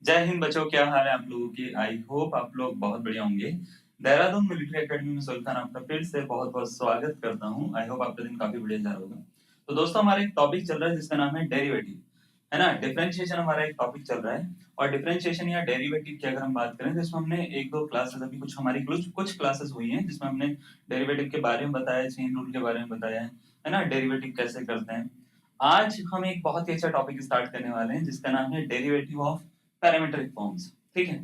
जय हिंद बच्चों, क्या हाल है आप लोगों के। आई होप आप लोग बहुत बढ़िया होंगे। देहरादून मिलिट्री एकेडमी में सुल्तान आपका फिर से बहुत बहुत स्वागत करता हूं। आई होप आपका दिन काफी बढ़िया जा रहा होगा। तो दोस्तों, हमारा एक टॉपिक चल रहा है जिसका नाम है डेरिवेटिव, है ना। डिफरेंशिएशन हमारा एक टॉपिक चल रहा है। और डिफरेंशिएशन या डेरिवेटिव की अगर हम बात करें तो इसमें हमने एक दो क्लासेस, अभी कुछ हमारी कुछ क्लासेस हुई हैं जिसमें हमने डेरिवेटिव के बारे में बताया, चेन रूल के बारे में बताया है ना, डेरिवेटिव कैसे करते हैं। आज हम एक बहुत ही अच्छा टॉपिक स्टार्ट करने वाले हैं जिसका नाम है डेरिवेटिव ऑफ पैरामीट्रिक फॉर्म्स। ठीक है।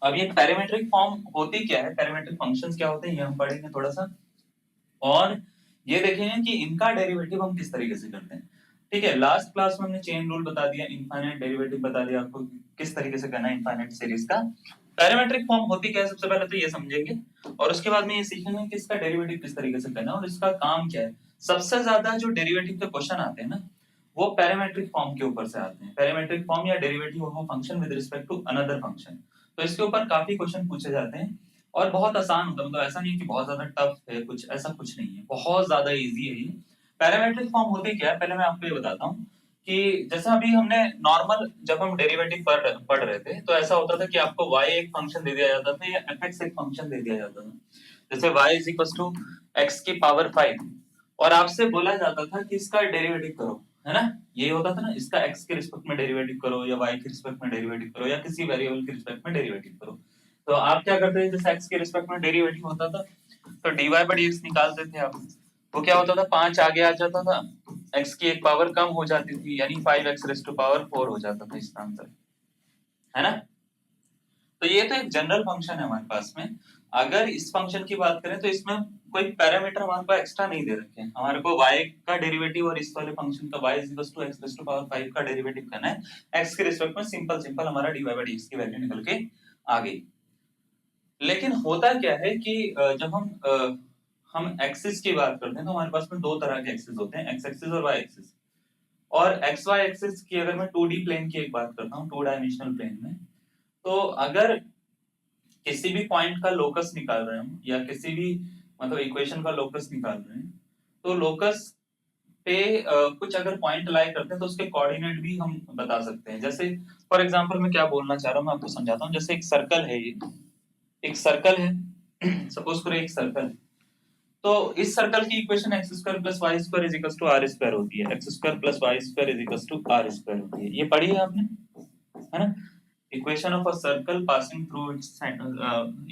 अब ये पैरामीट्रिक फॉर्म होती क्या है, पैरामीट्रिक फंक्शंस क्या होते हैं, ये हम पढ़ेंगे थोड़ा सा। और ये देखेंगे कि इनका डेरिवेटिव हम किस तरीके से करते हैं। ठीक है। लास्ट क्लास में हमने चेन रूल बता दिया, इनफाइनाइट डेरिवेटिव बता दिया आपको किस तरीके से करना है इनफाइनाइट सीरीज का। पैरामीट्रिक फॉर्म होती क्या है, सबसे पहले तो ये समझेंगे और उसके बाद में ये सीखेंगे कि इसका डेरिवेटिव किस तरीके से करना है और इसका काम क्या है। सबसे ज्यादा जो डेरिवेटिव के क्वेश्चन आते हैं ना, वो पैरामीट्रिक फॉर्म के ऊपर से आते हैं। पैरामीट्रिक फॉर्म या derivative of a function with respect to another function. तो इसके ऊपर काफी क्वेश्चन पूछे जाते हैं और बहुत आसान होता है। मतलब ऐसा नहीं है कि बहुत ज्यादा टफ है, कुछ ऐसा कुछ नहीं है, बहुत ज्यादा इजी है ये। पैरामीट्रिक फॉर्म होते क्या है, पहले मैं आपको ये बताता हूँ कि जैसे अभी हमने नॉर्मल जब हम डेरिवेटिव पढ़ रहे थे तो ऐसा होता था कि आपको y एक फंक्शन दे दिया जाता था या fx एक फंक्शन दे दिया जाता था। जैसे y is equal to x की पावर 5 और आपसे बोला जाता था कि इसका डेरिवेटिव करो, है ना। ये होता था ना, इसका x के रिस्पेक्ट में डेरिवेटिव करो या y के रिस्पेक्ट में डेरिवेटिव करो या किसी वेरिएबल के रिस्पेक्ट में डेरिवेटिव करो। तो आप क्या करते थे, जैसे x के रिस्पेक्ट में डेरिवेटिव होता था तो dy बाई dx निकालते थे आप। वो क्या होता था, 5 आगे आ जाता था, x की एक पावर कम हो जाती थी, यानी 5x रेज़ टू पावर 4 हो जाता था इसका आंसर, है ना। तो ये तो एक जनरल फंक्शन है हमारे पास में। अगर इस फंक्शन की बात करें तो इसमें कोई पैरामीटर हमारे को एक्स्ट्रा नहीं दे रखे हैं। हमारे को y का डेरिवेटिव और इस वाले फंक्शन का y x raise to power 5 का डेरिवेटिव करना है। x के रिस्पेक्ट में सिंपल सिंपल हमारा dy बाई dx की वैल्यू निकल के आ गई। लेकिन होता क्या है कि जब हम एक्सिस की बात करते हैं तो हमारे पास में दो तरह के एक्सिस होते हैं, एक्स एक्सिस और वाई एक्सिस। और एक्स वाई एक्सिस की अगर मैं 2D प्लेन की एक बात करता हूँ, 2 डायमेंशनल प्लेन में, तो अगर किसी भी पॉइंट का लोकस निकाल रहे हैं या किसी भी मतलब इक्वेशन का लोकस निकाल रहे हैं तो लोकस पे कुछ अगर पॉइंट लाई करते हैं तो उसके कोऑर्डिनेट भी हम बता सकते हैं। जैसे फॉर एग्जांपल मैं क्या बोलना चाह रहा हूँ मैं आपको समझाता हूँ। जैसे एक सर्कल है, ये एक सर्कल है सपोज करो एक सर्कल है। तो इस सर्कल की equation X square plus Y square is equal to R square होती है। X square plus Y square is equal to R square होती है। ये पढ़ी है आपने, है ना। Equation of a circle passing through its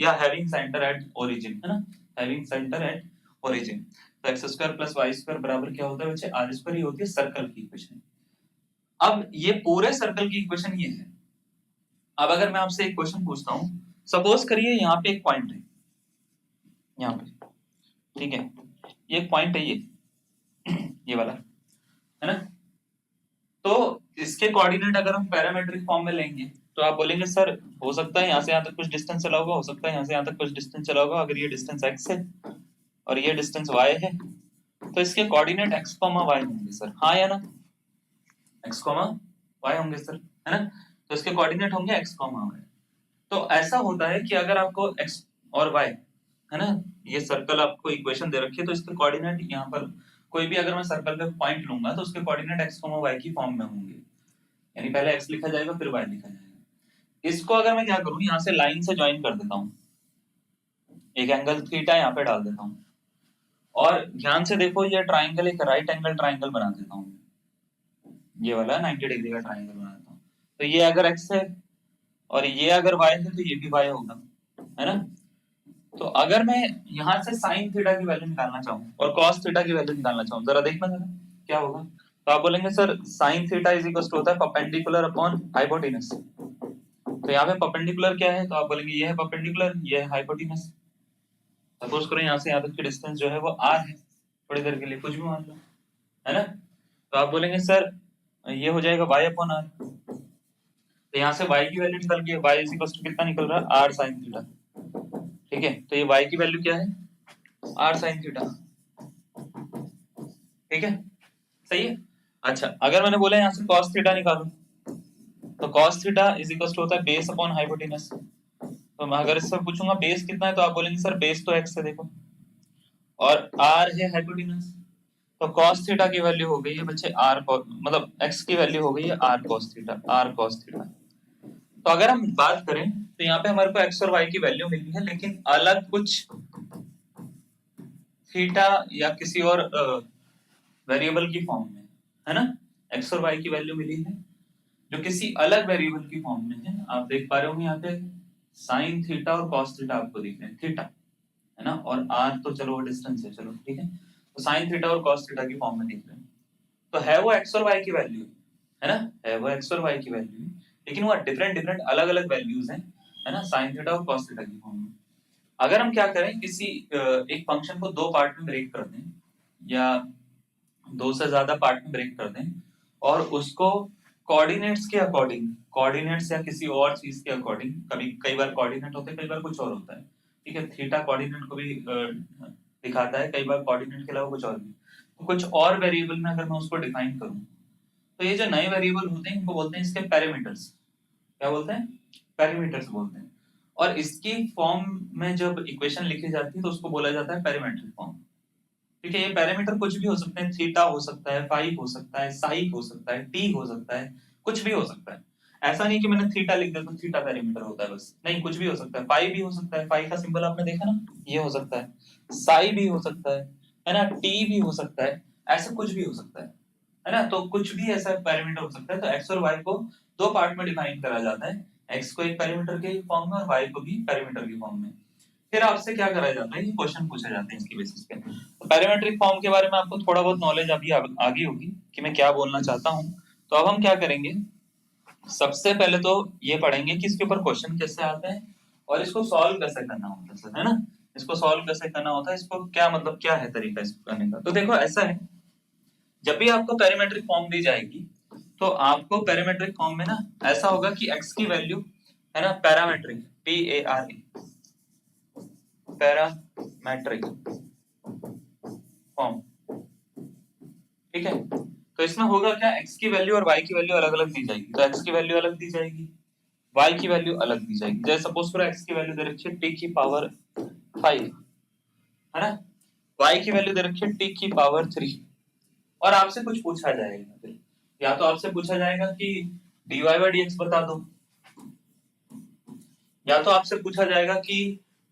या हैविंग सेंटर एट ओरिजिन, है ना, हैविंग सेंटर एट ओरिजिन। तो X square plus Y square बराबर क्या होता है बच्चे, आर स्क्वायर ही होती है सर्कल की इक्वेशन। अब ये पूरे सर्कल की इक्वेशन ये है। अब अगर मैं आपसे एक क्वेश्चन पूछता हूँ, सपोज करिए यहाँ पे एक पॉइंट है, यहाँ पे, ठीक है, ये एक पॉइंट है, ये वाला, है ना। तो इसके कोऑर्डिनेट अगर हम पैरामीट्रिक फॉर्म में लेंगे तो आप बोलेंगे सर हो सकता है यहाँ से यहाँ तक कुछ डिस्टेंस चला होगा, हो सकता है यहाँ से यहाँ तक कुछ डिस्टेंस चला होगा। अगर ये डिस्टेंस x है और ये डिस्टेंस y है तो इसके कोऑर्डिनेट x, y होंगे सर, हाँ या ना, x, y होंगे सर, है ना। तो इसके कोऑर्डिनेट होंगे x, y। तो ऐसा होता है कि अगर आपको x और y, है ना, ये सर्कल आपको इक्वेशन दे रखी है तो इसके कोऑर्डिनेट यहाँ पर कोई भी अगर मैं सर्कल पे पॉइंट लूंगा तो उसके कोऑर्डिनेट x, y की फॉर्म में होंगे। यानी पहले x लिखा जाएगा फिर y लिखा जाएगा। इसको अगर मैं क्या करूं, यहाँ से लाइन से ज्वाइन कर देता हूँ, एक एंगल थीटा यहाँ पे डाल देता हूँ और ध्यान से देखो ये ट्राइंगल एक राइट एंगल ट्राइंगल बना देता हूँ। ये वाला 90 डिग्री का ट्राइंगल बना देता हूँ। तो ये अगर x है और ये अगर y है तो ये भी y होगा, है ना। तो अगर मैं यहाँ से साइन थीटा की वैल्यू निकालना चाहूँ और कॉस थीटा की वैल्यू निकालना चाहूँ, जरा देखना जरा क्या होगा। तो आप बोलेंगे sir sine theta is equal to होता है परपेंडिकुलर अपॉन हाइपोटेनस। तो यहाँ पे परपेंडिकुलर क्या है, तो आप बोलेंगे ये है परपेंडिकुलर, ये है हाइपोटेनस। सपोज करो यहाँ से यहाँ तक की डिस्टेंस जो है वो r है, थोड़ी देर के लिए कुछ भी मान लो, है ना। तो आप बोलेंगे सर ये हो जाएगा y अपॉन r। तो यहाँ से y की वैल्यू निकल गई, y इज इक्वल टू कितना निकल रहा है, r साइन थीटा। ठीक है, तो ये y की वैल्यू क्या है, r साइन थीटा। ठीक है, सही है। अच्छा अगर मैंने बोला यहाँ से cos थीटा निकालो तो cos theta is equal to होता है बेस अपॉन हाइपोटेनस। तो मैं अगर इससे पूछूंगा बेस कितना है तो आप बोलेंगे सर बेस तो x है देखो और r है हाइपोटेनस। तो cos थीटा की वैल्यू हो गई है बच्चे r मतलब x की वैल्यू हो गई है r cos theta, r cos theta. तो अगर हम बात करें तो यहाँ पे हमारे को एक्स और वाई की वैल्यू मिली है, लेकिन अलग कुछ थीटा या किसी और वेरिएबल की फॉर्म में, है ना। एक्स और वाई की वैल्यू मिली है जो किसी अलग वेरिएबल की फॉर्म में है। आप देख पा रहे हो यहाँ पे साइन थीटा और कॉस थीटा आपको दिख रहे हैं, थीटा है ना, और आर तो चलो वो डिस्टेंस है, चलो ठीक है। तो साइन थीटा और कॉस थीटा की फॉर्म में दिख रहे हैं, तो है वो एक्स और वाई की वैल्यू, है ना, है वो एक्स और वाई की वैल्यू, लेकिन वो डिफरेंट डिफरेंट अलग अलग वैल्यूज हैं, है ना, साइन थीटा और कॉस थीटा की फॉर्म में। अगर हम क्या करें, किसी एक फंक्शन को दो पार्ट में ब्रेक कर दें या दो से ज्यादा पार्ट में ब्रेक कर दें और उसको कोऑर्डिनेट्स के अकॉर्डिंग, कोऑर्डिनेट्स या किसी और चीज के अकॉर्डिंग, कभी कई बार कोऑर्डिनेट होते हैं, कई बार कुछ और होता है, ठीक है। थीटा कोऑर्डिनेट को भी दिखाता है, कई बार कोऑर्डिनेट के अलावा कुछ और भी। तो कुछ और वेरिएबल में अगर मैं उसको डिफाइन करूं, तो ये जो नए वेरिएबल होते हैं इनको बोलते हैं इसके पैरामीटर्स। क्या बोलते हैं? पैरामीटर्स बोलते हैं। और इसकी फॉर्म में जब इक्वेशन लिखी जाती है तो उसको बोला जाता है पैरामीट्रिक फॉर्म, ठीक है। ये पैरामीटर कुछ भी हो सकते हैं, थीटा हो सकता है, फाई हो सकता है, साई हो सकता है, टी हो सकता है, कुछ भी हो सकता है। ऐसा नहीं कि मैंने थीटा लिख दिया तो थीटा पैरामीटर होता है बस, नहीं, कुछ भी हो सकता है। फाई भी हो सकता है, फाई का सिंबल आपने देखा ना, ये हो सकता है। साई भी हो सकता है ना, टी भी हो सकता है, ऐसा कुछ भी हो सकता है ना। तो कुछ भी ऐसा पैरामीटर हो सकता है। तो एक्स और वाई को दो पार्ट में डिफाइन करा जाता है, एक्स को एक पैरामीटर के फॉर्म में और वाई को भी पैरामीटर की फॉर्म में। फिर आपसे क्या कराया जाता है, ये क्वेश्चन पूछे जाते हैं इसकी बेसिस पे। तो पैरामीट्रिक फॉर्म के बारे में आपको थोड़ा बहुत नॉलेज अभी आ गई होगी कि मैं क्या बोलना चाहता हूँ। तो अब हम क्या करेंगे, सबसे पहले तो ये पढ़ेंगे कि इसके ऊपर क्वेश्चन कैसे आते हैं और इसको सॉल्व कैसे करना होता है ना। इसको सॉल्व कैसे करना होता है, इसको क्या मतलब क्या है तरीका इसको करने का। तो देखो ऐसा है, जब भी आपको पैरामीट्रिक फॉर्म दी जाएगी तो आपको पैरामीट्रिक फॉर्म में ना ऐसा होगा कि x की वैल्यू, है ना, पैरामीट्रिक, PARA, पैरामीट्रिक फॉर्म, ठीक है। तो इसमें होगा क्या, x की वैल्यू और y की वैल्यू अलग अलग दी जाएगी। तो x की वैल्यू अलग दी जाएगी, y की वैल्यू अलग दी जाएगी। जैसे सपोज करो x की वैल्यू दे रखी है t की पावर 5, है ना, y की वैल्यू दे रखी है t की पावर 3, और आपसे कुछ पूछा जाएगा फिर, या तो आपसे पूछा जाएगा कि dy by dx बता दो, या तो आपसे पूछा जाएगा कि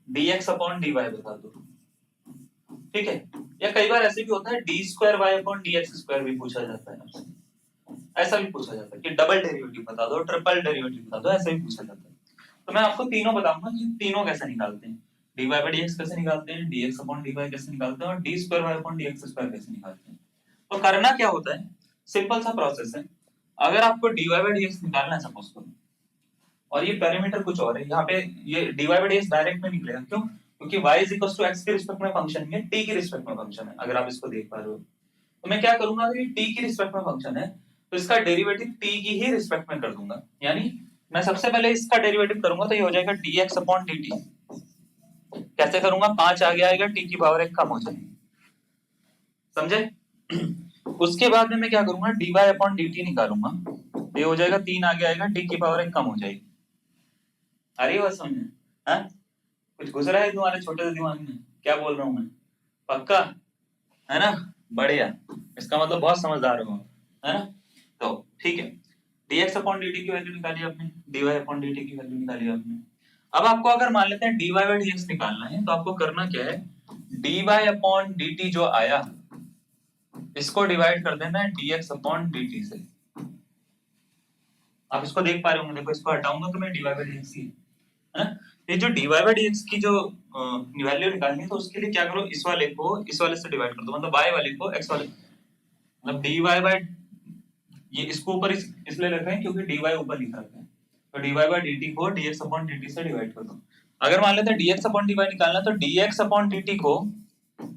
dx अपॉन dy बता दो, ठीक है। या कई बार ऐसे भी होता है D square Y upon D X square भी पूछा जाता है आपसे, ऐसा भी पूछा जाता है कि डबल डेरिवेटिव बता दो, ट्रिपल डेरिवेटिव बता दो, ऐसा भी पूछा जाता है। तो मैं आपको तीनों बताऊंगा कि तीनों कैसे निकालते हैं, dy by dx कैसे निकालते हैं, dx अपॉन dy कैसे निकालते हैं, और d square y upon dx square कैसे निकालते हैं। तो करना क्या होता है, सिंपल सा प्रोसेस है। अगर आपको dy by dx निकालना है सपोज करो, और ये पैरामीटर कुछ और है, यहाँ पे ये dy by dx डायरेक्ट में निकलेगा, क्यों, क्योंकि y is equals to x के रिस्पेक्ट में फंक्शन है, t के रिस्पेक्ट में फंक्शन है, अगर आप इसको देख पा रहे हो। तो मैं क्या करूंगा, अगर ये t की रिस्पेक्ट में फंक्शन है तो इसका डेरिवेटिव t की ही रिस्पेक्ट में कर दूंगा। यानी मैं सबसे पहले इसका डेरिवेटिव करूंगा तो ये हो जाएगा dx अपॉन dt। कैसे करूंगा, 5 आगे आएगा, t की पावर 1 कम हो जाएगी, समझे। उसके बाद में मैं क्या करूंगा, dy अपॉन dt निकालूंगा, ये हो जाएगा 3 आगे आएगा, t की पावर 1 कम हो जाएगी। आ रही है बात समझ में? हाँ, कुछ घुस रहा है तुम्हारे छोटे से दिमाग में, क्या बोल रहा हूँ मैं, पक्का है ना, बढ़िया, इसका मतलब बहुत समझदार हो, है ना। तो ठीक है, dx अपॉन dt की वैल्यू निकाली आपने, dy अपॉन dt की वैल्यू निकाली आपने। अब आपको अगर मान लेते हैं dy by dx निकालना है, तो आपको करना क्या है, dy अपॉन dt जो आया इसको डिवाइड कर देना है dx अपॉन dt से। आप इसको देख पा रहे होंगे, देखो इसको हटाऊंगा तो मैं dy by dx ही, है ना। ये जो dy by dx की जो वैल्यू निकालनी है, तो उसके लिए क्या करो, इस वाले को इस वाले से डिवाइड कर दो, मतलब y वाले को x वाले, मतलब dy by, ये इसको ऊपर इसलिए लिख रहे हैं क्योंकि dy ऊपर लिख रखा है, तो dy by dt को dx अपॉन dt से डिवाइड कर दो। अगर मान लेते हैं dx अपॉन dy निकालना, तो dx अपॉन dt को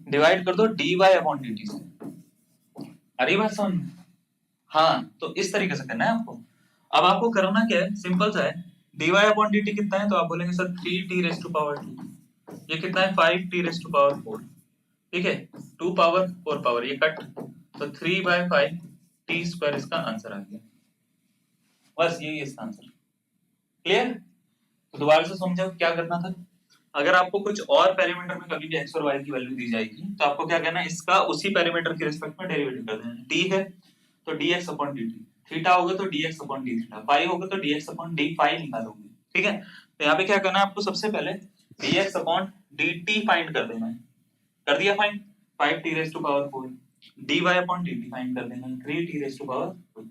डिवाइड कर दो dy अपॉन dt से। अरे बात समझ में? हाँ, तो इस तरीके से करना है आपको। अब आपको करना क्या है, सिंपल सा है, dy अपॉन dt कितना है, तो आप बोलेंगे sir 3t rays to power 2, ये कितना है 5t रेज़ टू पावर 4, ठीक है, 2 पावर 4 पावर ये कट, तो 3 by 5 t स्क्वायर इसका आंसर आ गया, बस यही इसका आंसर। क्लियर? तो दोबारा से समझो क्या करना था। अगर आपको कुछ और पैरामीटर में कभी भी x और y की वैल्यू दी जाएगी, तो आपको क्या करना है, इसका उसी पैरामीटर के रिस्पेक्ट में डेरिवेटिव कर देना है। t है तो dx अपॉन dt, थीटा होगा तो dx अपॉन डी थीटा, पाई होगा तो dx अपॉन डी पाई निकालोगे, ठीक है। तो यहाँ पे क्या करना है आपको, सबसे पहले dx अपॉन dt फाइंड कर देना है, कर दिया find, 5t raise to power 4, dy upon dt find कर देना है, 3t रेज़ टू पावर 4।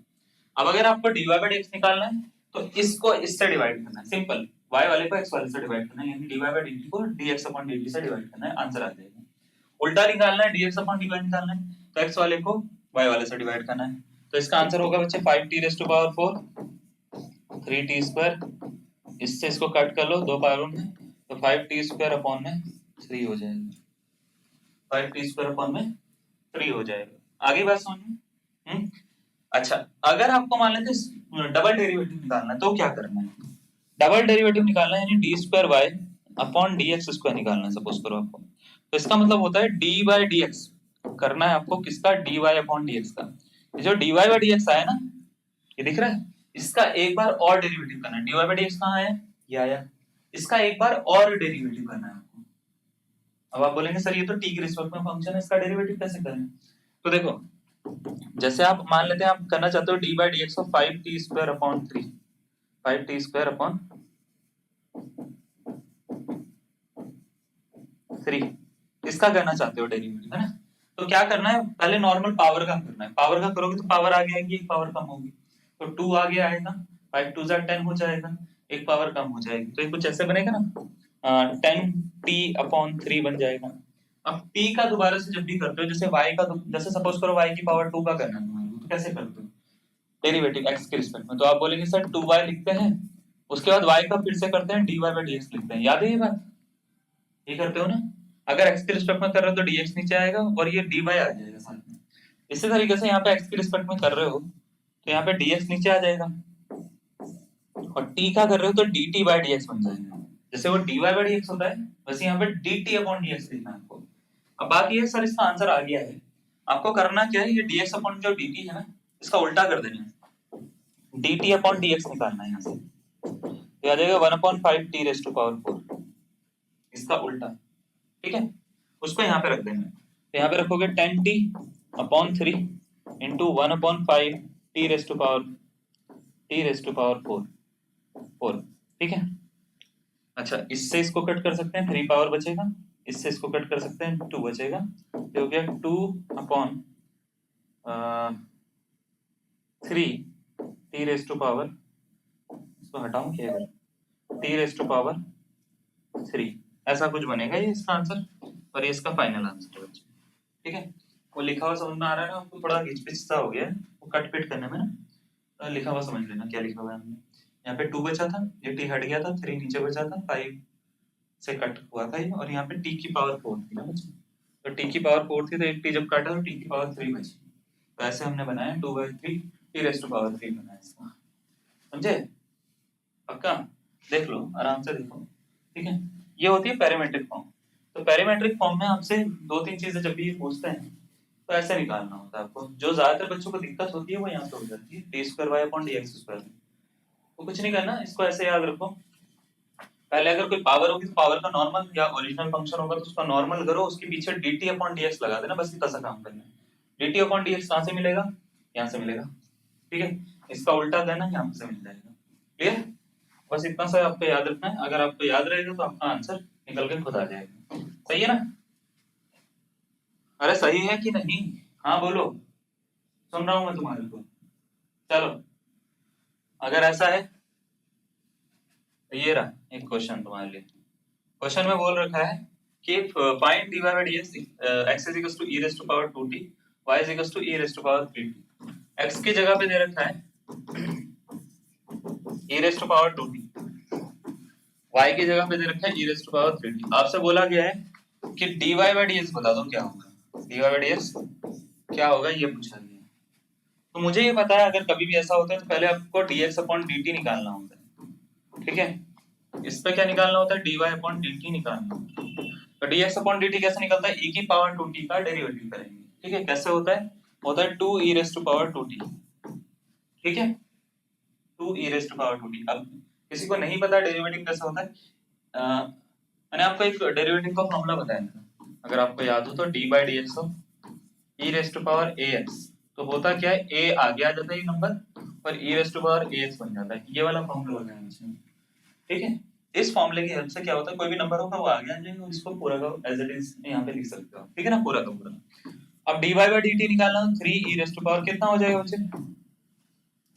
अब अगर आपको dy बाय dx निकालना है तो इसको इससे डिवाइड करना है, सिंपल, y वाले को x वाले से डिवाइड करना है, यानी dy बाय dt को dx अपॉन dt से डिवाइड करना है, आंसर आ जाएगा। उल्टा निकालना है, dx अपॉन dy निकालना है तो x वाले को y वाले से डिवाइड करना है, तो इसका आंसर होगा बच्चे 5t raise to power 4 3t square, इससे इसको कट कर लो दो पावरों में, तो 5t स्क्वायर अपॉन में 3 हो जाएगा, 5t स्क्वायर अपॉन में 3 हो जाएगा। आगे बात समझ। अच्छा, अगर आपको मान लेते डबल डेरिवेटिव निकालना है तो क्या करना है, डबल डेरिवेटिव निकालना है यानी D square Y upon D X square निकालना है, सपोज करो आपको, तो इसका मतलब होता है डी बाई डी एक्स करना है आपको, किसका, D Y upon D X का। ये जो D Y by D X आया ना, ये दिख रहा है, इसका एक बार और डेरिवेटिव करना है, D Y by D X कहाँ आया, ये आया, इसका एक बार और डेरिवेटिव करना है आपको। अब आप बोलेंगे सर ये तो टी के रिस्पेक्ट में फंक्शन है, इसका डेरिवेटिव कैसे करें, तो देखो जैसे आप मान लेते हैं आप करना चाहते हो डी बाई डी एक्स को 5t square upon 3, 5t square upon 3, इसका करना चाहते हो डेरिवेटिव, है ना। तो क्या करना है, पहले नॉर्मल पावर का करना है, पावर का करोगे तो पावर आगे आएगी, एक पावर कम होगी, तो 2 आगे आएगा, 5 2 10 हो जाएगा, एक पावर कम हो जाएगी, तो ये कुछ ऐसे बनेगा ना, 10t अपॉन 3 बन जाएगा। अब t का दोबारा से जब भी करते हो, जैसे y का, जैसे सपोज करो y की पावर 2 का करना है तुम्हारे को, तो कैसे करते हो, डेरिवेटिव x के रिस्पेक्ट में, तो आप बोलेंगे सर 2y लिखते हैं, उसके बाद y का फिर से करते हैं dy बाय dx लिखते हैं, याद है ये बात, ये करते हो ना। अगर x के रिस्पेक्ट में कर रहे हो तो dx नीचे आएगा और ये dy आ जाएगा साथ में। इसी तरीके से यहाँ पे x के रिस्पेक्ट में कर रहे हो तो यहाँ पे dx नीचे आ जाएगा, और t का कर रहे हो तो dt बाय dx बन जाएगा, जैसे वो dy बाय dx होता है वैसे यहाँ पे dt अपॉन dx लिखना है आपको। अब बात ये है सर इसका आंसर आ गया है, आपको करना क्या है, ये dx अपॉन जो dt है ना, इसका उल्टा कर देना है, dt अपॉन dx निकालना है यहाँ से, तो आ जाएगा 1/5t रेज़ टू पावर 4, इसका उल्टा, ठीक है, उसको यहाँ पे रख देना है, तो यहाँ पे रखोगे 10t upon 3 into 1/5t raise to power 4, ठीक है। अच्छा, इससे इसको कट कर सकते हैं, 3 पावर बचेगा, इससे इसको कट कर सकते हैं, 2 बचेगा, तो हो गया 2 upon 3 t raise to power, इसको हटाऊं क्या है, t रेज़ टू पावर 3, ऐसा कुछ बनेगा ये इसका आंसर, और ये इसका फाइनल आंसर है, ठीक है। वो लिखा हुआ समझ में आ रहा है ना आपको, थोड़ा घिचपिच सा हो गया है वो कट पिट करने में ना, तो लिखा हुआ समझ लेना क्या लिखा हुआ है हमने, यहाँ पे 2 बचा था, ये t हट गया था, 3 नीचे बचा था, 5 से कट हुआ था ये, और यहाँ पे t की पावर 4 थी ना बच्चे, तो t की पावर 4 थी तो एक t जब काटा तो t की पावर 3 बची, तो ऐसे हमने बनाया 2/3 t रेज़ टू पावर 3 बनाया इसका, समझे, पक्का, देख लो आराम से देखो, ठीक है। ये होती है पैरामीट्रिक फॉर्म, तो पैरामीट्रिक फॉर्म में आपसे 2-3 चीजें जब भी ये पूछते हैं तो ऐसे निकालना होता है आपको, जो ज्यादातर बच्चों को दिक्कत होती है वो यहाँ पे हो जाती है, D square Y upon D X square, तो कुछ नहीं करना, इसको ऐसे याद रखो, पहले अगर कोई पावर होगी तो पावर का नॉर्मल या ओरिजिनल फंक्शन होगा तो उसका नॉर्मल करो, उसके पीछे dt अपॉन dx लगा देना, बस इतना सा काम करना है। dt अपॉन dx कहाँ से मिलेगा, यहाँ से मिलेगा, ठीक है, इसका उल्टा देना यहाँ से मिल जाएगा, क्लियर, बस इतना सा आपको याद रखना है, अगर आपको याद रहेगा तो आपका आंसर निकल के खुद आ जाएगा, सही है ना। अरे सही है कि नहीं, हाँ बोलो, सुन रहा हूं मैं तुम्हारे को, चलो अगर ऐसा है तो ये रहा एक क्वेश्चन तुम्हारे लिए, क्वेश्चन में बोल रखा है कि find dy by dx, x is equals to e raised to power 2t, y is equals to e raised to power 3t, x की जगह पे दे रखा है e raised to power 2t, y की जगह पे दे रखा है e raised to power 3t, आपसे बोला गया है कि dy by dx बता दो क्या होगा, dy by dx क्या होगा ये पूछा गया, तो मुझे ये पता है अगर कभी भी ऐसा होता है तो पहले आपको dx अपॉन dt निकालना होता है, ठीक है, इस पे क्या निकालना होता है, dy अपॉन dt निकालना होता है, तो dx अपॉन dt कैसे निकलता है, e की पावर 2t का डेरिवेटिव करेंगे, ठीक है, कैसे होता है 2 e raised to power 2t, ठीक है, 2 e raised to power 2t। अब किसी को नहीं पता डेरिवेटिव कैसे होता है, मैंने आपको एक डेरिवेटिव का फॉर्मूला बताया था, अगर आपको याद हो तो d by dx of e raised to power ax, तो होता क्या है, a आगे आ जाता है ये नंबर पर e raise to power ax बन जाता है। ये वाला फॉर्मूला हो गया इसमें, ठीक है। इस फॉर्मूले की हेल्प से क्या होता है, कोई भी नंबर होगा वो आगे आ जाएगा, इसको पूरा का एज इट इज यहाँ पे लिख सकते हो, ठीक है ना, पूरा का पूरा। अब dy by dt निकालना, 3 e रेज़ टू पावर कितना हो जाएगा बच्चे,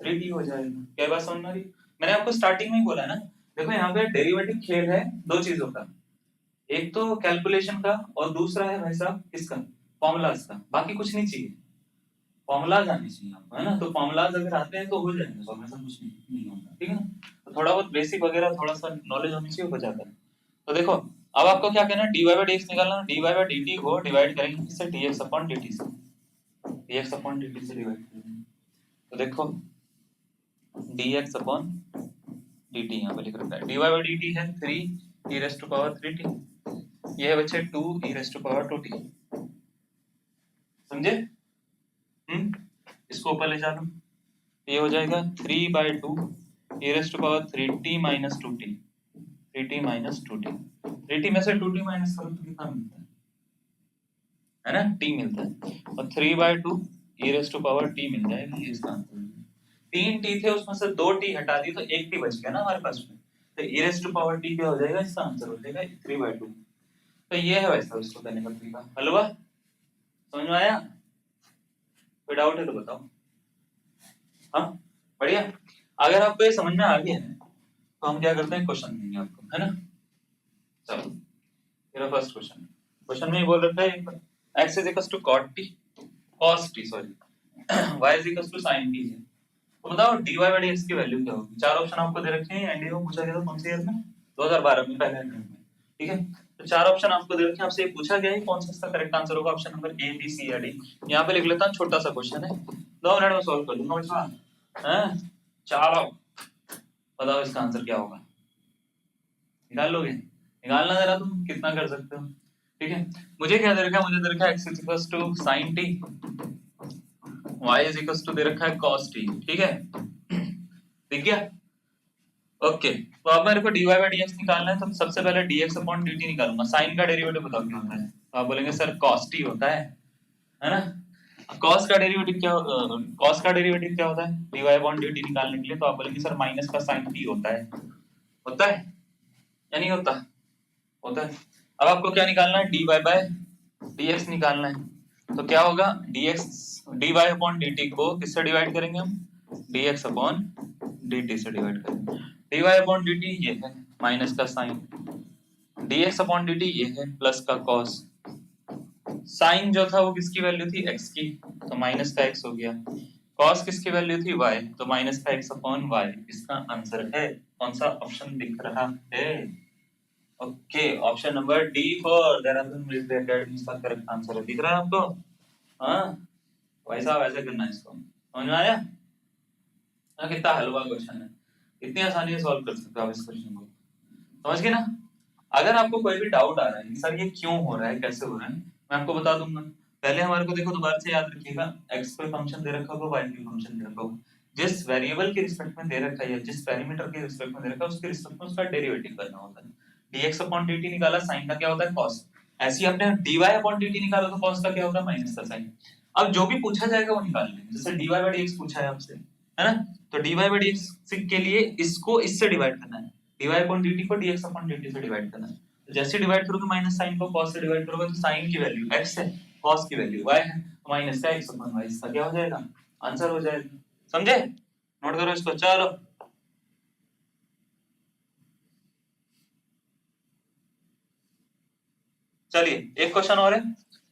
3t हो जाएगा। क्या बात समझ में आ रही? मैंने आपको स्टार्टिंग में ही बोला है ना, देखो यहाँ पे डेरिवेटिव खेल है दो चीजों का, एक तो कैलकुलेशन का और दूसरा है भाई साहब किसका, फॉर्मूलाज का। बाकी कुछ नहीं चाहिए, फॉर्मूलाज आने चाहिए आपको, है ना। तो फॉर्मूलाज अगर आते हैं तो हो जाएगा सॉल्व, ऐसा कुछ नहीं होता, ठीक है ना। तो थोड़ा बहुत बेसिक वगैरह थोड़ा सा नॉलेज होनी चाहिए, हो जाता है। तो देखो अब आपको क्या कहना है, dy by dx निकालना, dy by dt को डिवाइड करेंगे किससे, dx upon dt से, dx upon dt से डिवाइड करेंगे। तो देखो dx upon dt यहाँ पे लिख रखा है, dy by dt है 3 e raised to power 3t, ये है बच्चे 2 e raised to power 2t, समझे? इसको ऊपर ले चलो, ये हो जाएगा 3 by 2 e raised to power 3t minus 2t, 3t minus 2t, 3t में से 2t माइनस करो तो कितना मिलता है ना, t मिलता है, और 3 by 2 e raised to power t मिल जाएगा, ये इसका आंसर है। 3 t थे उसमें से 2 t हटा दी तो 1 t बच गया ना हमारे पास में, तो e raised to power t क्या हो जाएगा, इसका आंसर हो जाएगा 3 by 2। तो ये है वैसा इसको करने का तरीका। हलवा समझ में आया? कोई डाउट है तो बताओ। हाँ बढ़िया। अगर आपको ये समझ में आ गया है तो हम क्या करते हैं, क्वेश्चन देंगे आपको, है ना। चलो मेरा फर्स्ट क्वेश्चन, क्वेश्चन में बोल रखा है x is equals to cos t, y is equals to sin t है। तो बताओ dy by dx की वैल्यू क्या होगी। चार ऑप्शन आपको दे रखे हैं, एनडीए में पूछा गया था कौन से ईयर में, 2012 में, पहले में, ठीक है। तो चार ऑप्शन आपको दे रखे हैं, आपसे ये पूछा गया है कौन सा इसका करेक्ट आंसर होगा, option number A B C या डी। यहाँ पे लिख लेता हूँ, छोटा सा क्वेश्चन है, 2 मिनट में सॉल्व कर दूंगा बच्चा, हैं। चलो बताओ इसका आंसर क्या होगा, निकाल लोगे, निकालना जरा तुम कितना कर सकते हो, ठीक है। मुझे क्या दे रखा है, मुझे दे रखा है x is equals to sin t, y is equals to दे रखा है cos t, ठीक है, ठीक है। ओके तो अब मेरे को dy by dx निकालना है, तो सबसे पहले dx upon dt निकालूंगा। sin का डेरिवेटिव बताओ क्या होता है, तो आप बोलेंगे सर cos t होता है ना। cos का डेरिवेटिव क्या होता है dy upon dt निकालने के लिए, तो आप बोलेंगे सर माइनस का sin t होता है या नहीं होता, होता है। अब आपको क्या निकालना है, dy by dx निकालना है, तो क्या होगा, dy upon dt को किससे डिवाइड करेंगे हम, dx upon dt से डिवाइड करेंगे। dy upon dt ये है माइनस का साइन, dx upon dt ये है प्लस का cos। साइन जो था वो किसकी वैल्यू थी, x की, तो माइनस का x हो गया। cos किसकी वैल्यू थी, y, तो माइनस का x अपॉन y। इसका आंसर है कौन सा, ऑप्शन दिख रहा है, okay option number D for Dehradun military academy का करेक्ट आंसर है। दिख रहा है आपको? हाँ वैसा वैसे करना है इसको, समझ में आया ना। कितना हलवा क्वेश्चन है, इतनी आसानी से सॉल्व कर सकते हो आप इस क्वेश्चन को, समझ गए ना। अगर आपको कोई भी डाउट आ रहा है कि सर ये क्यों हो रहा है, कैसे हो रहा है, मैं आपको बता दूंगा। पहले हमारे को देखो दोबारा से याद रखिएगा, x पे फंक्शन दे रखा होगा, y पे फंक्शन दे रखा होगा, जिस वेरिएबल के रिस्पेक्ट में दे रखा है या जिस पैरामीटर के रिस्पेक्ट में दे रखा है उसके रिस्पेक्ट में उसका डेरिवेटिव करना होता है। dx upon dt निकाला, sin का क्या होता है cos, ऐसे ही आपने dy upon dt निकाला तो cos का क्या होगा, माइनस का sin। अब जो भी पूछा जाएगा वो निकाल लेंगे, जैसे dy by dx पूछा है आपसे, है ना, तो dy by dx के लिए इसको इससे डिवाइड करना है, dy upon dt को dx upon dt से डिवाइड करना है। तो जैसे डिवाइड करोगे माइनस साइन को cos से डिवाइड करोगे तो sin की वैल्यू x है, cos की वैल्यू y है, तो माइनस का x अपॉन y, इसका क्या हो जाएगा, आंसर हो जाएगा। समझे, नोट करो इसको। चलो चलिए एक क्वेश्चन और है,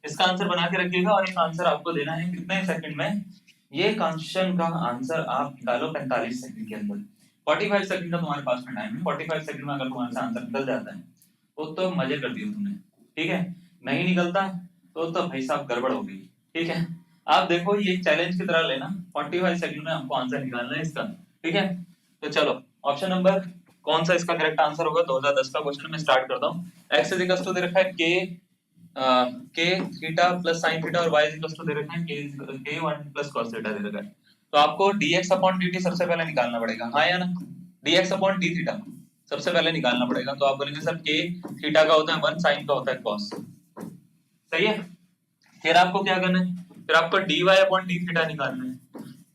इसका आंसर बना के रखिएगा, और एक आंसर आपको देना है कितने सेकंड में, ये क्वेश्चन का आंसर आप निकालो 45 सेकंड के अंदर। 45 सेकंड का तुम्हारे पास में टाइम है, 45 सेकंड में अगर तुम्हारे से आंसर निकल जाता है तो मजे कर दिए तुमने, ठीक है। नहीं निकलता तो भाई साहब गड़बड़ हो गई, ठीक है। आप देखो ये चैलेंज की तरह लेना, 45 सेकंड में आपको आंसर निकालना है इसका, ठीक है। तो चलो ऑप्शन नंबर कौन सा इसका करेक्ट आंसर होगा, 2010 का क्वेश्चन मैं स्टार्ट करता हूँ। x इज इक्वल टू दे रखा है k theta plus sin theta, और y इज इक्वल टू दे रखा है k 1 प्लस cos थीटा दे रखा है। तो आपको dx अपॉन dt सबसे पहले निकालना पड़ेगा, हाँ या ना, dx अपॉन d थीटा सबसे पहले निकालना पड़ेगा। तो आप बोलेंगे सर k थीटा का होता है 1, sin का होता है cos, सही है। फिर आपको क्या करना है, फिर आपको dy अपॉन d थीटा निकालना है,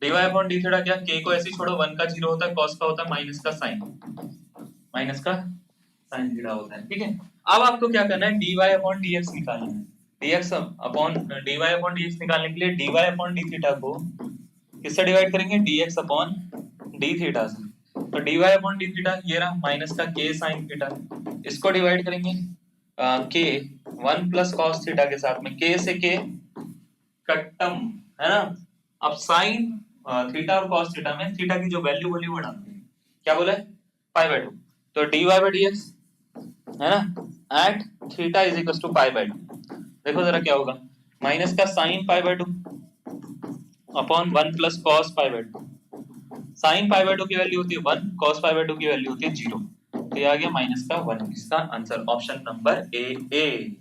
dy अपॉन d थीटा क्या, k को ऐसे ही छोड़ो, 1 का 0 होता है, cos का होता है, माइनस का sin थीटा होता है, ठीक है। अब आपको क्या करना है, dy अपॉन dx निकालना है। dx upon dy upon dx निकालने के लिए dy अपॉन d थीटा को किससे डिवाइड करेंगे, dx अपॉन d थीटा से। तो dy अपॉन d थीटा ये रहा, माइनस का k sin थीटा, इसको डिवाइड करेंगे k 1 प्लस cos थीटा के साथ में, k से k कट्टम है ना। अब sin थीटा और cos थीटा में थीटा की जो वैल्यू बोली वो डालते हैं, क्या बोला है, पाई बाय 2। तो dy बाय dx है ना at theta is equal to pi by 2। देखो जरा क्या होगा, माइनस का sin pi by 2 upon 1 plus cos pi by 2। sin pi by 2 की वैल्यू होती है 1, cos पाई बाय 2 की वैल्यू होती है 0। तो ये आ गया माइनस का 1। इसका आंसर ऑप्शन नंबर ए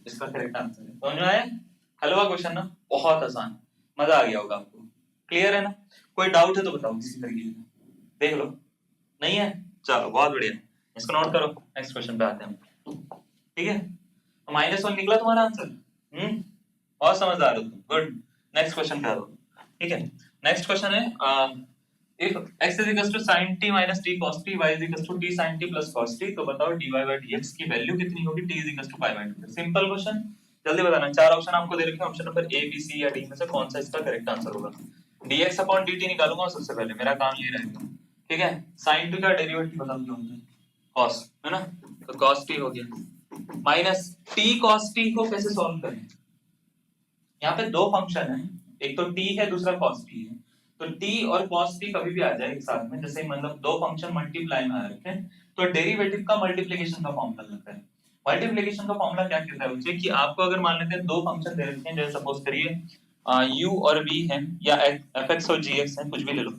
इसका करेक्ट आंसर है। समझ में आया, हलवा क्वेश्चन ना, बहुत आसान, मजा आ गया होगा आपको। क्लियर है ना, कोई डाउट है तो बताओ किसी तरीके का, देख लो, नहीं है चलो बहुत बढ़िया, इसको नोट करो, नेक्स्ट क्वेश्चन पे आते हैं। ठीक है, -1 निकला तुम्हारा आंसर, बहुत समझदार हो तुम, गुड। नेक्स्ट क्वेश्चन पे आओ, ठीक है। नेक्स्ट क्वेश्चन है if x is equals to sin t minus t cos t, y is equals to t sin t plus cos t, तो बताओ dy by dx की वैल्यू कितनी होगी, t is equals to pi by 2। Simple question, जल्दी बताना। चार option आपको दे रखे हैं, option number A B C या डी में से कौन सा इसका करेक्ट आंसर होगा। dx अपॉन dt निकालूंगा सबसे पहले, मेरा काम ये रहेगा, ठीक है। sin t का डेरिवेटिव बताओ क्या होता है, cos है ना, तो cos t हो गया, माइनस t cos t को कैसे सॉल्व करें। यहाँ पे दो फंक्शन है, एक तो t है, दूसरा cos t है। तो t और cos t कभी भी आ जाए एक साथ में, जैसे मतलब दो फंक्शन मल्टीप्लाई में आ रखे हैं, तो डेरिवेटिव का मल्टीप्लिकेशन का फॉर्मूला लगता है। मल्टीप्लिकेशन का फॉर्मूला क्या कहता है बच्चे, कि आपको अगर मान लेते हैं दो फंक्शन दे रखे हैं, जैसे सपोज करिए u और v है, या fx और gx है, कुछ भी ले लो,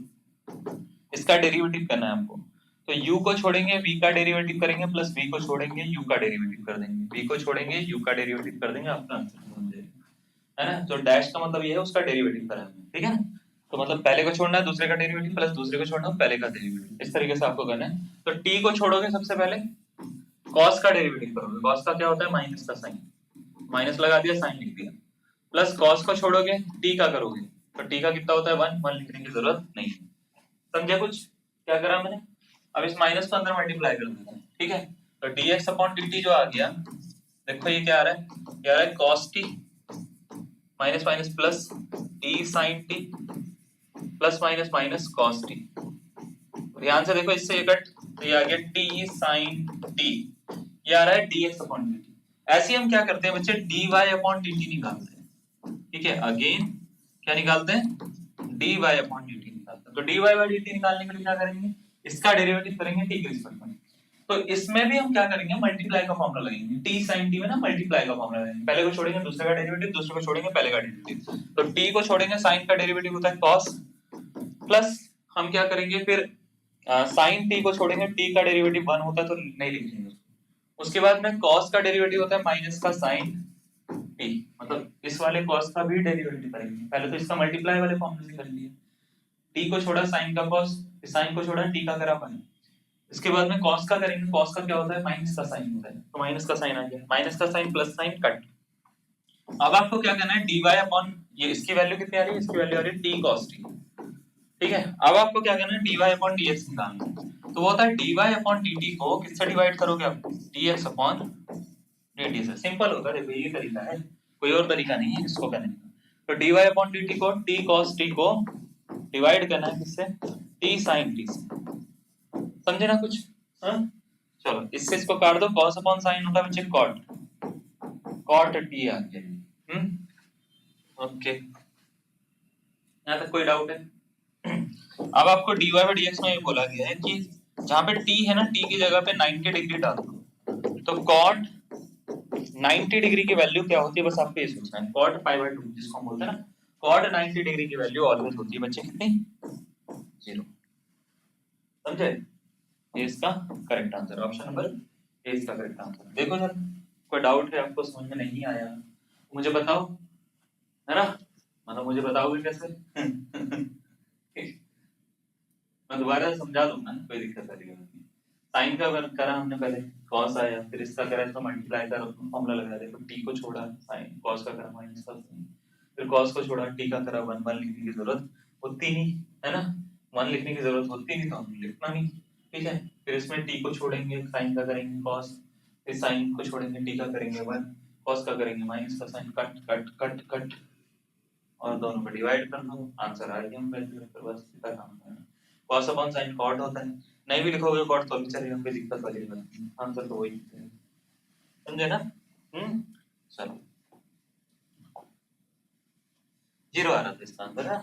इसका डेरिवेटिव करना है आपको। तो u को छोड़ेंगे v का डेरिवेटिव करेंगे, प्लस v को छोड़ेंगे u का डेरिवेटिव कर देंगे, v को छोड़ेंगे u का डेरिवेटिव कर देंगे, आपका आंसर बन जाएगा, है ना। तो डैश का मतलब ये है उसका डेरिवेटिव करा है, ठीक है ना। तो मतलब पहले को छोड़ना है दूसरे का डेरिवेटिव, प्लस दूसरे को छोड़ना है पहले का डेरिवेटिव, इस तरीके से आपको करना है। तो t को छोड़ोगे सबसे पहले, cos का डेरिवेटिव करोगे, cos का क्या होता है, माइनस का साइन, माइनस लगा दिया, साइन लिख दिया, प्लस cos को छोड़ोगे t का करोगे, तो t का कितना होता है 1, 1 लिखने की जरूरत नहीं है। समझा कुछ क्या करा मैंने। अब इस माइनस को अंदर मल्टीप्लाई कर देते हैं, ठीक है। तो dx अपॉन dt जो आ गया, देखो ये क्या आ रहा है, ये आ रहा है cos t minus minus plus t sin t plus minus minus cos t। ध्यान से देखो, इससे ये कट, तो ये आ गया t sin t, ये आ रहा है dx अपॉन dt। ऐसे हम क्या करते हैं बच्चे, dy अपॉन dt निकालते हैं, ठीक है। अगेन क्या निकालते हैं, dy अपॉन dt निकालते हैं। तो dy बाय dt निकालने के लिए क्या करेंगे, इसका डेरिवेटिव करेंगे t के रिस्पेक्ट में। तो इसमें भी हम क्या करेंगे, मल्टीप्लाई का फॉर्मूला लगेंगे, t sin t में ना मल्टीप्लाई का फॉर्मूला लगेंगे, पहले को छोड़ेंगे दूसरे का डेरिवेटिव, दूसरे को छोड़ेंगे पहले का डेरिवेटिव। तो t को छोड़ेंगे, sin का डेरिवेटिव होता है cos, प्लस हम क्या करेंगे फिर sin t को छोड़ेंगे, t का डेरिवेटिव 1 होता है तो नहीं लिखेंगे उसको। उसके बाद में cos का डेरिवेटिव होता है माइनस का sin t, मतलब इस वाले cos का भी डेरिवेटिव करेंगे, पहले तो इसका मल्टीप्लाई वाले फॉर्मूले से कर लिया, t को छोड़ा sin का cos, sin को छोड़ा t का करा 1। इसके बाद में cos का करेंगे, cos का क्या होता है, माइनस का साइन होता है, तो माइनस का साइन आ गया, माइनस का साइन प्लस साइन कट। अब आपको क्या करना है, dy अपॉन ये इसकी वैल्यू कितनी आ रही है, इसकी वैल्यू आ रही है t cos t, ठीक है। अब आपको क्या करना है, dy अपॉन dx निकालना है। तो वो होता है dy अपॉन dt को किससे डिवाइड करोगे आप, dx अपॉन dt से। सिंपल होता है, देखो ये तरीका है, कोई और तरीका नहीं है इसको करने का। तो dy अपॉन dt को t cos t को डिवाइड करना है किससे, t sin t से। समझे ना कुछ, हाँ चलो इससे इसको काट दो, cos अपॉन sin होता है बच्चे cot, cot t आ गया। ओके, यहाँ तक कोई डाउट है। अब आपको dy by dx में ये बोला गया है कि जहाँ पे t है ना, t की जगह पे 90 डिग्री डाल दो, तो cot 90 डिग्री की वैल्यू क्या होती है, बस आपको ये सोचना है, cot पाई बाय 2 जिसको हम बोलते हैं ना, cot 90 डिग्री की वैल्यू ऑलवेज होती है बच्चे कितनी, 0। समझे, ये इसका करेक्ट आंसर, ऑप्शन नंबर ए इसका करेक्ट आंसर। देखो सर कोई डाउट है आपको, समझ में नहीं आया मुझे बताओ, है ना, मतलब मुझे बताओगे कैसे मैं दोबारा समझा दूंगा, कोई दिक्कत नहीं। साइन का करा हमने पहले, cos आया, फिर इसका करा, इसका मल्टीप्लाई करा, फॉर्मूला लगा दे, फिर t को छोड़ा साइन, cos का करा माइनस का साइन, फिर cos को छोड़ा, t का करा 1 1 लिखने की जरूरत होती नहीं, है ना, 1 लिखने की जरूरत होती नहीं तो हम लिखना नहीं, ठीक है। फिर इसमें t को छोड़ेंगे, साइन का करेंगे cos, फिर साइन को छोड़ेंगे t का करेंगे 1, cos का करेंगे माइनस का sine, cut cut cut cut और दोनों को डिवाइड कर दो, आंसर आ गया। हम वैल्यू पर बस इतना काम करना। cos अपॉन sin cot होता है, नहीं भी लिखोगे cot तो भी चलेगा, कोई दिक्कत वाली बात नहीं, आंसर तो वही है, समझे ना। चलो 0 आ रहा था इसका आंसर है।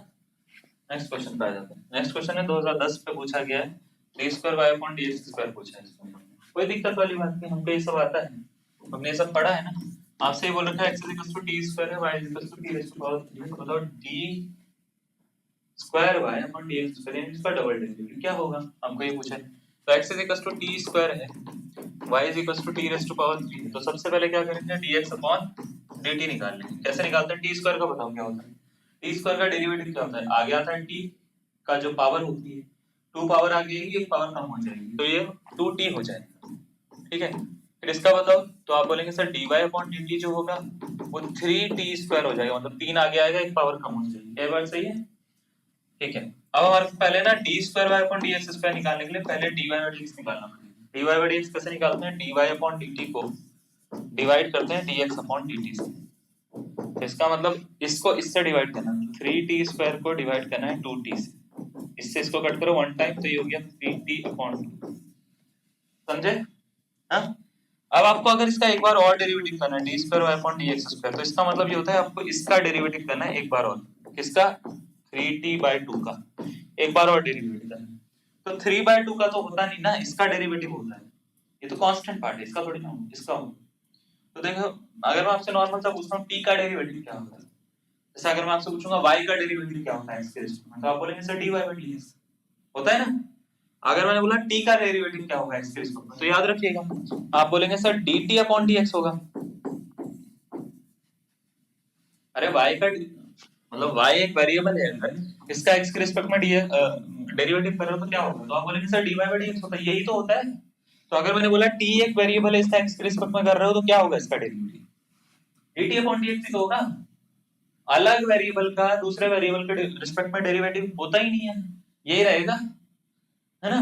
नेक्स्ट क्वेश्चन पे आ जाते हैं। नेक्स्ट क्वेश्चन है 2010 पे पूछा गया है, d2y/dx² पूछा है इसमें। कोई दिक्कत वाली बात नहीं, हमको ये सब आता है, हमने ये सब पढ़ा है ना। आपसे ये बोल रखा है x = t² है, y = t⁻3, बताओ d2y/dx² यानी इसका डबल डेरिवेटिव क्या होगा, हमको ये पूछा है। तो x = t² है, y = t⁻3, तो सबसे पहले क्या करेंगे, dx/dt निकाल लेंगे। कैसे निकालते हैं, t² का बताओ क्या होता है, t² का डेरिवेटिव क्या होता है, आगे आता है t का जो पावर होती है, 2 पावर आगे आएगी, एक पावर कम हो जाएगी, तो ये 2t हो जाएगा, ठीक है। फिर इसका बताओ, तो आप बोलेंगे सर dy/dt जो होगा वो 3t² हो जाएगा, मतलब 3 आगे आएगा, एक पावर कम हो जाएगी, ये बात सही है, ठीक है। अब हमारे पहले ना d2y/dx² निकालने के लिए पहले dy/dx निकालना पड़ेगा। dy/dx कैसे निकालते हैं, dy/dt को डिवाइड करते हैं dx/dt से, इसका मतलब इसको इससे डिवाइड करना है, 3t² को डिवाइड करना है 2t से, इससे इसको कट करो 1 टाइम, तो ये हो गया 3t/2, समझे। हाँ, अब आपको अगर इसका एक बार और डेरिवेटिव करना है d2y/dx², तो इसका मतलब ये होता है आपको इसका डेरिवेटिव करना है एक बार और, किसका, 3t/2 का एक बार और डेरिवेटिव करना है। तो 3/2 का तो होता नहीं ना, इसका डेरिवेटिव होता है, ये तो कांस्टेंट पार्ट है, इसका थोड़ी ना इसका होगा। तो देखो, अगर मैं आपसे नॉर्मल सा पूछता हूँ t का डेरिवेटिव क्या होता है, जैसे अगर मैं आपसे पूछूंगा y का डेरिवेटिव क्या होता है x के रिस्पेक्ट में, तो आप बोलेंगे सर dy/dx होता है ना। अगर मैंने बोला t का डेरिवेटिव क्या होगा x के रिस्पेक्ट में, तो याद रखिएगा, आप बोलेंगे सर dt/dx होगा। अरे y का मतलब y एक वेरिएबल है, अगर इसका x के रिस्पेक्ट में डेरिवेटिव कर रहे हो तो क्या होगा, तो आप बोलेंगे सर dy/dx होता है, यही तो होता है। तो अगर मैंने बोला t एक वेरिएबल है, इसका x के रिस्पेक्ट में कर रहे हो तो क्या होगा इसका डेरिवेटिव, dt/dx ही तो होगा। अलग वेरिएबल का दूसरे वेरिएबल के रिस्पेक्ट में डेरिवेटिव होता ही नहीं है, यही रहेगा, है ना।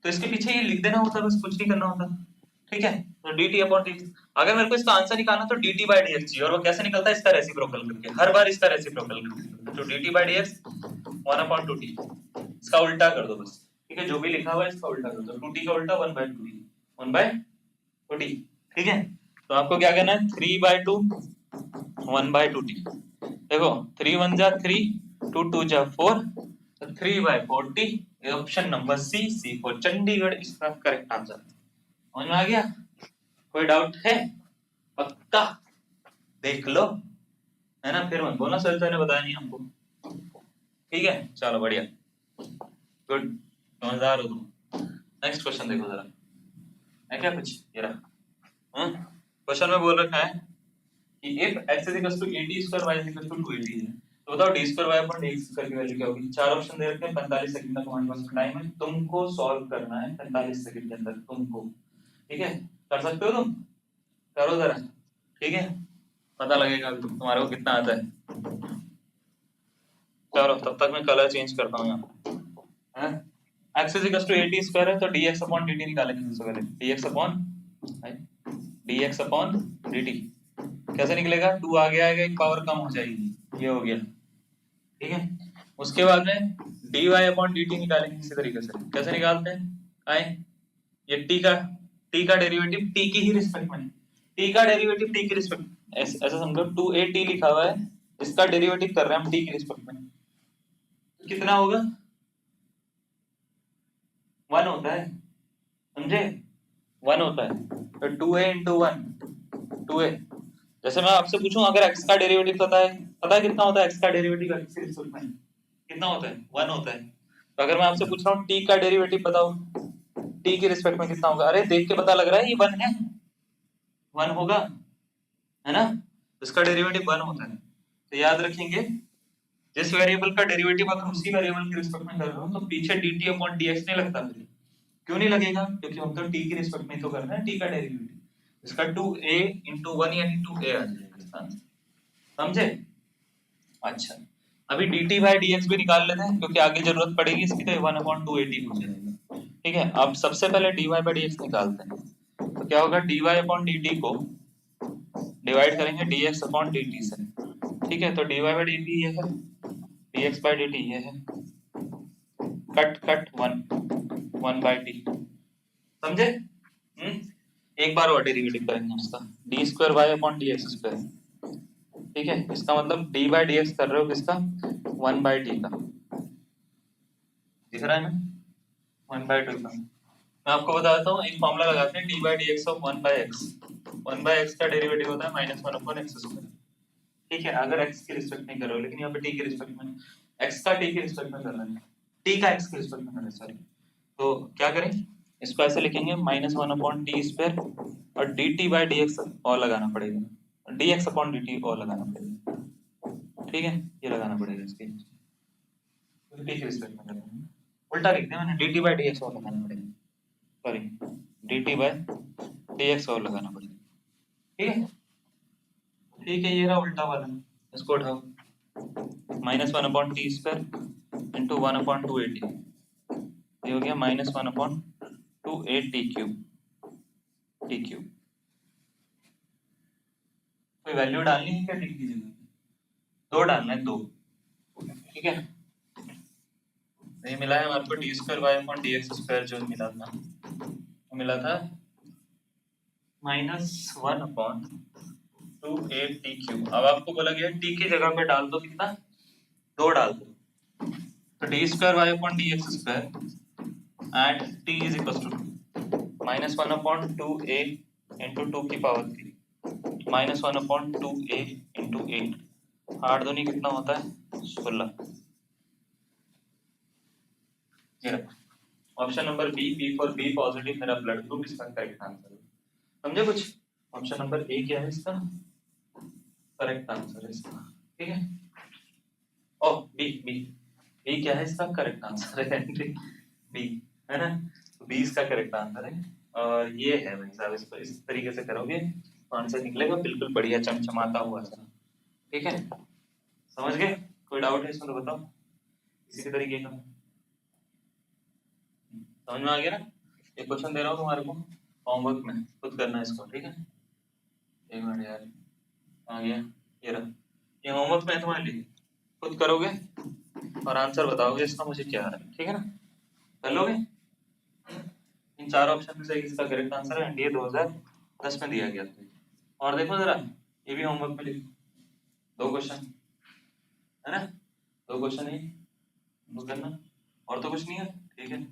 तो इसके पीछे ये लिख देना होता, बस कुछ नहीं करना होता, ठीक है। तो dt/dx, अगर मेरे को इसका आंसर निकालना तो dt/dx चाहिए, और वो कैसे निकलता है, इसका रेसिप्रोकल करके, हर बार इसका रेसिप्रोकल करके, तो dt/dx 1/2t, इसका उल्टा कर दो बस, ठीक है, जो भी लिखा हुआ है इसका उल्टा कर दो, 2t का उल्टा 1/2t, 1/2t, ठीक है। तो आपको क्या करना है, 3/2 1/2t, देखो 3 1 जा 3, 2 2 जा 4, तो 3/4t, option number C for Chandigarh इसका करेक्ट आंसर। समझ में आ गया, कोई डाउट है, पक्का देख लो, है ना, फिर मत बोलना सर ने बताया नहीं हमको, ठीक है। चलो बढ़िया, गुड, समझदार हो तुम। नेक्स्ट क्वेश्चन देखो जरा, है क्या कुछ, ये रहा क्वेश्चन में बोल रखा है कि इफ x = 80² y = 280 है, तो बताओ d2y/dx² की वैल्यू क्या होगी। चार ऑप्शन दे रखे हैं, 45 सेकंड तक हमारे पास टाइम है, तुमको सॉल्व करना है 45 सेकंड के अंदर, तुमको, ठीक है, कर सकते हो तुम, करो जरा, ठीक है, पता लगेगा तुम्हारे को कितना आता है। चलो तब तक मैं कलर चेंज करता हूँ यहाँ, x = 80² है, तो dx/dt निकालेंगे सबसे पहले, dx/dt कैसे निकलेगा, 2 आगे आएगा, एक पावर कम हो जाएगी, ये हो गया, ठीक है। उसके बाद में dy/dt निकालेंगे इसी तरीके से, कैसे निकालते हैं, आए ये t का डेरिवेटिव t की ही रिस्पेक्ट में, t का डेरिवेटिव t की रिस्पेक्ट, ऐसा समझो 2at लिखा हुआ है, इसका डेरिवेटिव कर रहे हैं हम t की रिस्पेक्ट में, तो कितना होगा, 1 होता है, समझे, 1 होता है, तो 2a × 1 2a। जैसे मैं आपसे पूछूं अगर x का डेरिवेटिव पता है कितना होता है, x का डेरिवेटिव x के रिस्पेक्ट में कितना होता है, 1 होता है। तो अगर मैं आपसे पूछ रहा हूँ t का डेरिवेटिव बताओ, t के रिस्पेक्ट में कितना होगा, अरे देख के पता लग रहा है ये 1 है, 1 होगा, है ना, इसका डेरिवेटिव 1 होता है। तो याद रखेंगे, जिस वेरिएबल का डेरिवेटिव अगर उसी वेरिएबल के रिस्पेक्ट में कर रहे हो तो पीछे dt/dx नहीं लगता, फिर क्यों नहीं लगेगा, क्योंकि हम तो t के रिस्पेक्ट में तो कर रहे हैं t का डेरिवेटिव, इसका 2a × 1 यानी 2a आ जाएगा, समझे। अच्छा, अभी dt बाई dx भी निकाल लेते हैं क्योंकि आगे जरूरत पड़ेगी इसकी, तो 1/280 हो जाएगा। ठीक है, अब सबसे पहले dy बाई dx निकालते हैं, तो क्या होगा, dy अपॉन dt को डिवाइड करेंगे dx अपॉन dt से। ठीक है, तो dy बाई dt ये है, dx बाई dt ये है, कट कट 1 बाई t, समझे? एक बार और डेरिवेटिव करेंगे उसका, D square Y upon D X square. ठीक है, इसका मतलब डी बाई डी एक्स कर रहे हो किसका, 1/t का, दिख रहा है ना, 1/2 का। मैं आपको बताता हूँ, एक फॉर्मूला लगाते हैं, D by D x of 1/x। 1/x का डेरिवेटिव होता है -1/x²। ठीक है, अगर x की रिस्पेक्ट नहीं कर रहे हो, लेकिन यहाँ पे t की रिस्पेक्ट में, x का t की रिस्पेक्ट में कर रहे हैं, t का x की रिस्पेक्ट में कर रहे हैं, सॉरी। तो क्या करें, इसको ऐसे लिखेंगे -1/t² और dt बाई dx और लगाना पड़ेगा, dx अपॉन dt और लगाना पड़ेगा। ठीक है, ये लगाना पड़ेगा इसके, t की रिस्पेक्ट में कर रहे हैं, उल्टा लिख दिया मैंने, dt बाई dx और लगाना पड़ेगा, सॉरी, dt बाई dx और लगाना पड़ेगा। ठीक है, ठीक है, ये रहा उल्टा वाला, इसको उठाओ, -1/t² इंटू 1/280, ये हो गया -1/280³ t³। कोई वैल्यू डालनी है क्या t की जगह, 2 डालना है, 2। ठीक है, ये मिला है हमारे को d²y/dx² जो मिला था, वो मिला था -1/280³। अब आपको बोला गया t की जगह पे डाल दो कितना, 2 डाल दो, तो d²y/dx² at t is equal to -1/2a into 2 की पावर 3 -1/2a इंटू 8, 8 दूनी कितना होता है, 16। Option number B, B for B positive, मेरा ब्लड ग्रुप इसका करेक्ट आंसर है। समझे कुछ? ऑप्शन नंबर ए क्या है इसका करेक्ट आंसर है इसका। ठीक है, ओ बी, बी बी क्या है इसका करेक्ट आंसर है, बी है ना, बी इसका करेक्ट आंसर है। और ये है भाई साहब, इसको इस तरीके से करोगे तो आंसर निकलेगा बिल्कुल बढ़िया चमचमाता हुआ सा। ठीक है, समझ गए? कोई डाउट है इसमें तो बताओ, इसी के तरीके का समझ में आ गया ना? एक क्वेश्चन दे रहा हूँ तुम्हारे को होमवर्क में, खुद करना है इसको। ठीक है, एक मिनट यार, आ गया, ये रहा, ये होमवर्क में है तुम्हारे लिए, खुद करोगे और आंसर बताओगे इसका मुझे क्या आ रहा है। ठीक है ना, कर लोगे? इन 4 ऑप्शन में से इसका करेक्ट आंसर है, एनडीए 2010 में दिया गया था। और देखो जरा, ये भी होमवर्क में लिखो, 2 क्वेश्चन है ना, 2 क्वेश्चन है, वो करना, और तो कुछ नहीं है। ठीक है,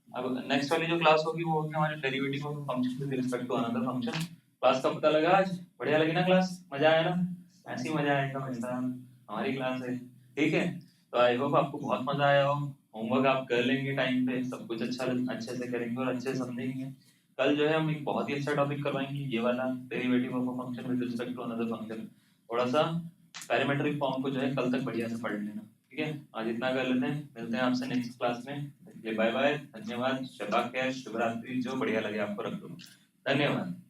अब नेक्स्ट वाली जो क्लास होगी वो होगी हमारे derivative of function with respect to another function. Class का पता लगा आज? बढ़िया लगी ना क्लास? मजा आया ना? ऐसी मजा आएगा भाई साहब, हमारी क्लास है। ठीक है, तो आई होप आपको बहुत मजा आया हो, होमवर्क आप कर लेंगे टाइम पे, सब कुछ अच्छे से करेंगे और अच्छे से समझेंगे। कल जो है हम एक बहुत ही अच्छा टॉपिक करवाएंगे, ये वाला derivative of a function with respect to another function. थोड़ा सा पैरामीट्रिक फॉर्म को जो है कल तक बढ़िया से पढ़ लेना। ठीक है, आज इतना कर लेते हैं, मिलते हैं आपसे नेक्स्ट क्लास में। बाय बाय, धन्यवाद, शबा खैर, शुभ रात्रि, जो बढ़िया लगे आपको रख लो। धन्यवाद।